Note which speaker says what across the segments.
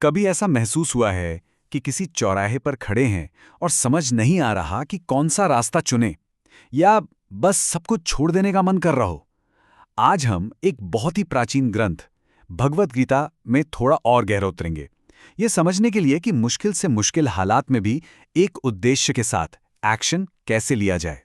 Speaker 1: कभी ऐसा महसूस हुआ है कि किसी चौराहे पर खड़े हैं और समझ नहीं आ रहा कि कौन सा रास्ता चुने, या बस सब कुछ छोड़ देने का मन कर रहा हो? आज हम एक बहुत ही प्राचीन ग्रंथ भगवत गीता में थोड़ा और गहरा उतरेंगे, ये समझने के लिए कि मुश्किल से मुश्किल हालात में भी एक उद्देश्य के साथ एक्शन कैसे लिया जाए।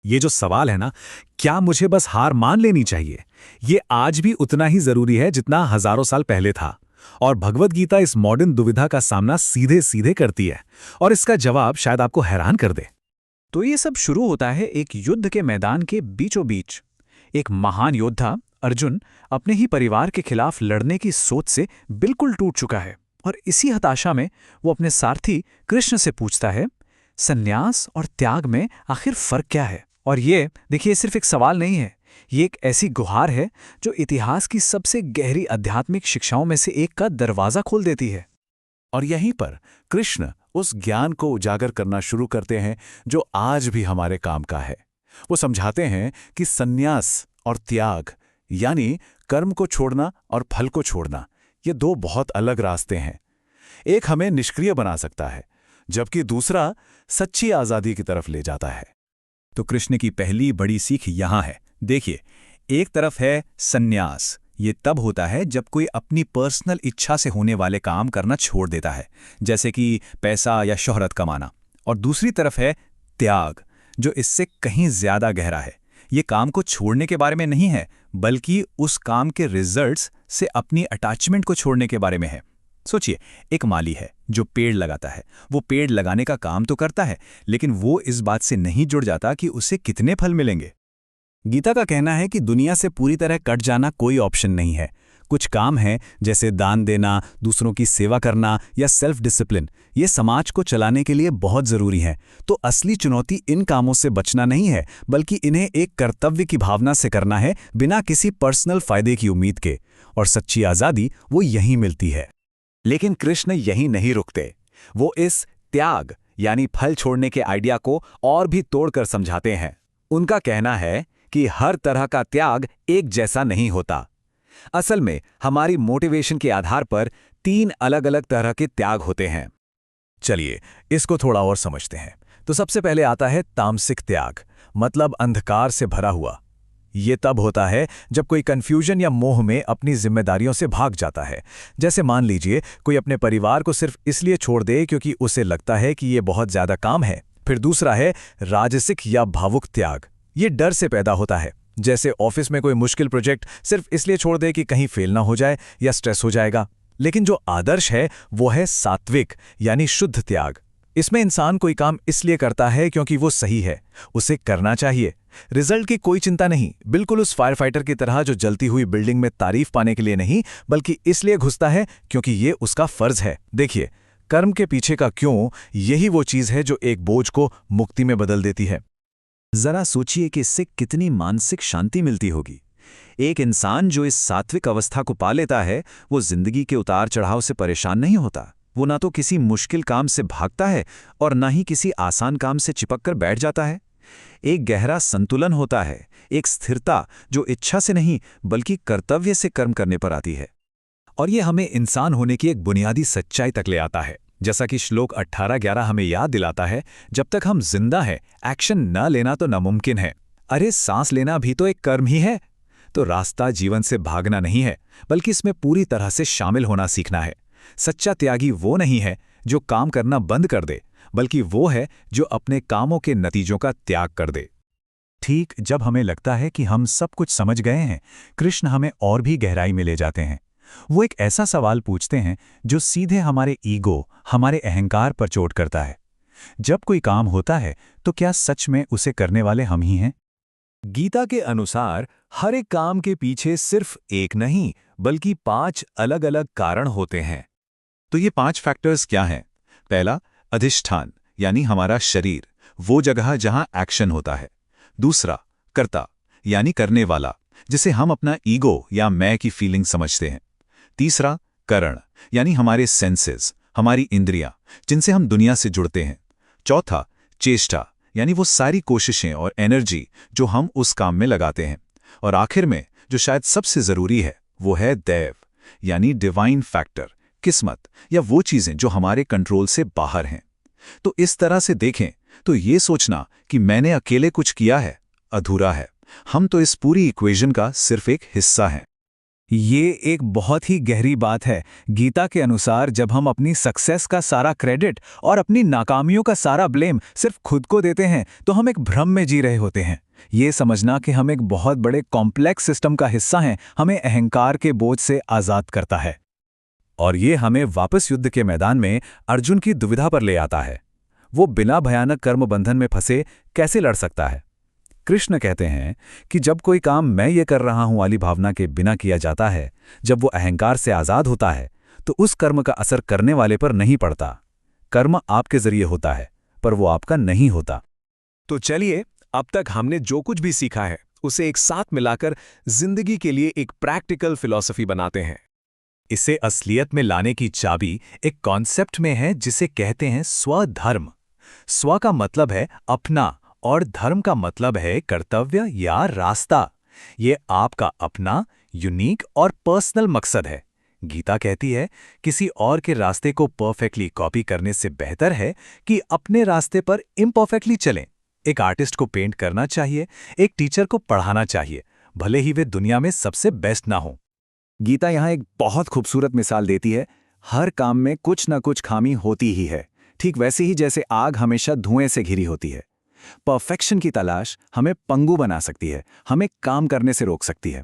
Speaker 2: ये जो सवाल है ना, क्या मुझे बस हार मान लेनी चाहिए, ये आज भी उतना ही जरूरी है जितना हजारों साल पहले था। और भगवत गीता इस मॉडर्न दुविधा का सामना सीधे सीधे करती है, और इसका जवाब शायद आपको हैरान कर दे।
Speaker 3: तो ये सब शुरू होता है एक युद्ध के मैदान के बीचों बीच। एक महान योद्धा अर्जुन अपने ही परिवार के खिलाफ लड़ने की सोच से बिल्कुल टूट चुका है, और इसी हताशा में वो अपने सारथी कृष्ण से पूछता है, संन्यास और त्याग में आखिर फर्क क्या है? और ये देखिए, सिर्फ एक सवाल नहीं है, ये एक ऐसी गुहार है जो इतिहास की सबसे गहरी आध्यात्मिक शिक्षाओं में से एक का दरवाजा खोल देती है।
Speaker 4: और यहीं पर कृष्ण उस ज्ञान को उजागर करना शुरू करते हैं जो आज भी हमारे काम का है। वो समझाते हैं कि संन्यास और त्याग, यानी कर्म को छोड़ना और फल को छोड़ना, ये दो बहुत अलग रास्ते हैं। एक हमें निष्क्रिय बना सकता है, जबकि दूसरा सच्ची आज़ादी की तरफ ले जाता है।
Speaker 2: तो कृष्ण की पहली बड़ी सीख यहाँ है। देखिए, एक तरफ है संन्यास। ये तब होता है जब कोई अपनी पर्सनल इच्छा से होने वाले काम करना छोड़ देता है, जैसे कि पैसा या शोहरत कमाना। और दूसरी तरफ है त्याग, जो इससे कहीं ज्यादा गहरा है। ये काम को छोड़ने के बारे में नहीं है, बल्कि उस काम के रिजल्ट्स से अपनी अटैचमेंट को छोड़ने के बारे में है। सोचिए, एक माली है जो पेड़ लगाता है। वो पेड़ लगाने का काम तो करता है, लेकिन वो इस बात से नहीं जुड़ जाता कि उसे कितने फल मिलेंगे। गीता का कहना है कि दुनिया से पूरी तरह कट जाना कोई ऑप्शन नहीं है। कुछ काम है, जैसे दान देना, दूसरों की सेवा करना या सेल्फ डिसिप्लिन, ये समाज को चलाने के लिए बहुत जरूरी है। तो असली चुनौती इन कामों से बचना नहीं है, बल्कि इन्हें एक कर्तव्य की भावना से करना है, बिना किसी पर्सनल फायदे की उम्मीद के। और सच्ची आज़ादी वो यहीं मिलती है।
Speaker 1: लेकिन कृष्ण यहीं नहीं रुकते। वो इस त्याग यानी फल छोड़ने के आइडिया को और भी तोड़कर समझाते हैं। उनका कहना है कि हर तरह का त्याग एक जैसा नहीं होता। असल में हमारी मोटिवेशन के आधार पर 3 अलग-अलग तरह के त्याग होते हैं।
Speaker 2: चलिए, इसको थोड़ा और समझते हैं। तो सबसे पहले आता है तामसिक त्याग, मतलब अंधकार से भरा हुआ। ये तब होता है जब कोई कंफ्यूजन या मोह में अपनी जिम्मेदारियों से भाग जाता है। जैसे मान लीजिए, कोई अपने परिवार को सिर्फ इसलिए छोड़ दे क्योंकि उसे लगता है कि ये बहुत ज्यादा काम है। फिर दूसरा है राजसिक या भावुक त्याग। ये डर से पैदा होता है, जैसे ऑफिस में कोई मुश्किल प्रोजेक्ट सिर्फ इसलिए छोड़ दे कि कहीं फेल ना हो जाए या स्ट्रेस हो जाएगा। लेकिन जो आदर्श है वो है सात्विक यानी शुद्ध त्याग। इसमें इंसान कोई काम इसलिए करता है क्योंकि वो सही है, उसे करना चाहिए। रिजल्ट की कोई चिंता नहीं, बिल्कुल उस फायर फाइटर की तरह जो जलती हुई बिल्डिंग में तारीफ पाने के लिए नहीं, बल्कि इसलिए घुसता है क्योंकि ये उसका फर्ज है। देखिए, कर्म के पीछे का क्यों, यही वो चीज है जो एक बोझ को मुक्ति में बदल देती है। जरा सोचिए कि इससे कितनी मानसिक शांति मिलती होगी। एक इंसान जो इस सात्विक अवस्था को पा लेता है, वो जिंदगी के उतार चढ़ाव से परेशान नहीं होता। वो ना तो किसी मुश्किल काम से भागता है और ना ही किसी आसान काम से चिपक कर बैठ जाता है। एक गहरा संतुलन होता है, एक स्थिरता जो इच्छा से नहीं बल्कि कर्तव्य से कर्म करने पर आती है। और ये हमें इंसान होने की एक बुनियादी सच्चाई तक ले आता है। जैसा कि श्लोक 18-11 हमें याद दिलाता है, जब तक हम जिंदा हैं, एक्शन न लेना तो नामुमकिन है। अरे, सांस लेना भी तो एक कर्म ही है। तो रास्ता जीवन से भागना नहीं है, बल्कि इसमें पूरी तरह से शामिल होना सीखना है। सच्चा त्यागी वो नहीं है जो काम करना बंद कर दे, बल्कि वो है जो अपने कामों के नतीजों का त्याग कर दे। ठीक जब हमें लगता है कि हम सब कुछ समझ गए हैं, कृष्ण हमें और भी गहराई में ले जाते हैं। वो एक ऐसा सवाल पूछते हैं जो सीधे हमारे ईगो, हमारे अहंकार पर चोट करता है। जब कोई काम होता है तो क्या सच में उसे करने वाले हम ही हैं?
Speaker 4: गीता के अनुसार हर एक काम के पीछे सिर्फ एक नहीं, बल्कि 5 अलग-अलग कारण होते हैं।
Speaker 2: तो ये 5 फैक्टर्स क्या हैं? पहला, अधिष्ठान यानी हमारा शरीर, वो जगह जहां एक्शन होता है। दूसरा, कर्ता यानी करने वाला, जिसे हम अपना ईगो या मैं की फीलिंग समझते हैं। तीसरा, करण यानी हमारे सेंसेस, हमारी इंद्रियां, जिनसे हम दुनिया से जुड़ते हैं। चौथा, चेष्टा यानी वो सारी कोशिशें और एनर्जी जो हम उस काम में लगाते हैं। और आखिर में, जो शायद सबसे जरूरी है, वो है दैव यानी डिवाइन फैक्टर, किस्मत या वो चीजें जो हमारे कंट्रोल से बाहर हैं। तो इस तरह से देखें तो ये सोचना कि मैंने अकेले कुछ किया है अधूरा है। हम तो इस पूरी इक्वेशन का सिर्फ एक हिस्सा हैं। ये एक बहुत ही गहरी बात है। गीता के अनुसार जब हम अपनी सक्सेस का सारा क्रेडिट और अपनी नाकामियों का सारा ब्लेम सिर्फ खुद को देते हैं तो हम एक भ्रम में जी रहे होते हैं। ये समझना कि हम एक बहुत बड़े कॉम्प्लेक्स सिस्टम का हिस्सा हैं हमें अहंकार के बोझ से आज़ाद करता है। और ये हमें वापस युद्ध के मैदान में अर्जुन की दुविधा पर ले आता है। वो बिना भयानक कर्म बंधन में फंसे कैसे लड़ सकता है? कृष्ण कहते हैं कि जब कोई काम मैं ये कर रहा हूं वाली भावना के बिना किया जाता है, जब वो अहंकार से आज़ाद होता है, तो उस कर्म का असर करने वाले पर नहीं पड़ता। कर्म आपके जरिए होता है, पर वो आपका नहीं होता।
Speaker 5: तो चलिए, अब तक हमने जो कुछ भी सीखा है उसे एक साथ मिलाकर जिंदगी के लिए एक प्रैक्टिकल फिलॉसफी बनाते हैं।
Speaker 2: इसे असलियत में लाने की चाबी एक कॉन्सेप्ट में है जिसे कहते हैं स्वधर्म। स्व का मतलब है अपना और धर्म का मतलब है कर्तव्य या रास्ता। ये आपका अपना यूनिक और पर्सनल मकसद है। गीता कहती है किसी और के रास्ते को परफेक्टली कॉपी करने से बेहतर है कि अपने रास्ते पर इम्परफेक्टली चलें। एक आर्टिस्ट को पेंट करना चाहिए, एक टीचर को पढ़ाना चाहिए, भले ही वे दुनिया में सबसे बेस्ट ना हो। गीता यहाँ एक बहुत खूबसूरत मिसाल देती है। हर काम में कुछ न कुछ खामी होती ही है, ठीक वैसे ही जैसे आग हमेशा धुएं से घिरी होती है। परफेक्शन की तलाश हमें पंगु बना सकती है, हमें काम करने से रोक सकती है।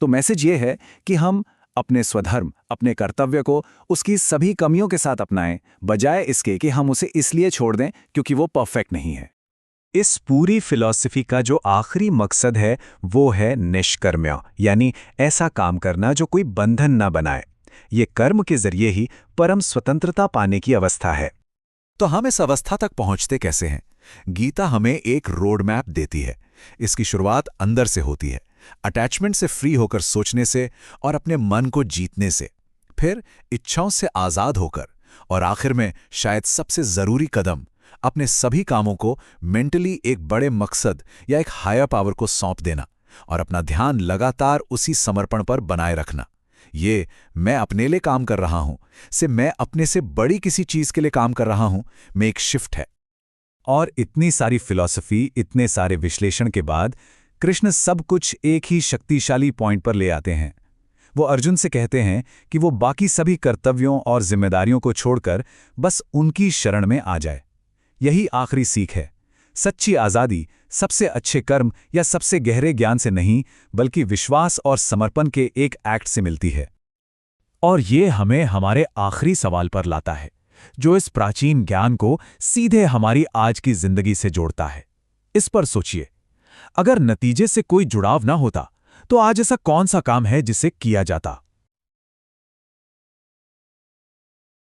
Speaker 2: तो मैसेज ये है कि हम अपने स्वधर्म, अपने कर्तव्य को उसकी सभी कमियों के साथ अपनाएं, बजाय इसके कि हम उसे इसलिए छोड़ दें क्योंकि वो परफेक्ट नहीं है। इस पूरी फिलॉसफी का जो आखिरी मकसद है वो है निष्कर्म्य, यानी ऐसा काम करना जो कोई बंधन न बनाए। ये कर्म के जरिए ही परम स्वतंत्रता पाने की अवस्था है।
Speaker 4: तो हम इस अवस्था तक पहुंचते कैसे हैं? गीता हमें एक रोड मैप देती है। इसकी शुरुआत अंदर से होती है, अटैचमेंट से फ्री होकर सोचने से और अपने मन को जीतने से, फिर इच्छाओं से आज़ाद होकर, और आखिर में शायद सबसे ज़रूरी कदम, अपने सभी कामों को मेंटली एक बड़े मकसद या एक हायर पावर को सौंप देना और अपना ध्यान लगातार उसी समर्पण पर बनाए रखना। ये मैं अपने लिए काम कर रहा हूं से मैं अपने से बड़ी किसी चीज के लिए काम कर रहा हूं में एक शिफ्ट है।
Speaker 2: और इतनी सारी फिलॉसफी, इतने सारे विश्लेषण के बाद कृष्ण सब कुछ एक ही शक्तिशाली पॉइंट पर ले आते हैं। वो अर्जुन से कहते हैं कि वो बाकी सभी कर्तव्यों और जिम्मेदारियों को छोड़कर बस उनकी शरण में आ जाए। यही आखिरी सीख है। सच्ची आज़ादी सबसे अच्छे कर्म या सबसे गहरे ज्ञान से नहीं, बल्कि विश्वास और समर्पण के एक एक्ट से मिलती है। और ये हमें हमारे आखिरी सवाल पर लाता है, जो इस प्राचीन ज्ञान को सीधे हमारी आज की जिंदगी से जोड़ता है। इस पर सोचिए, अगर नतीजे से कोई जुड़ाव ना होता तो आज ऐसा कौन सा काम है जिसे किया जाता?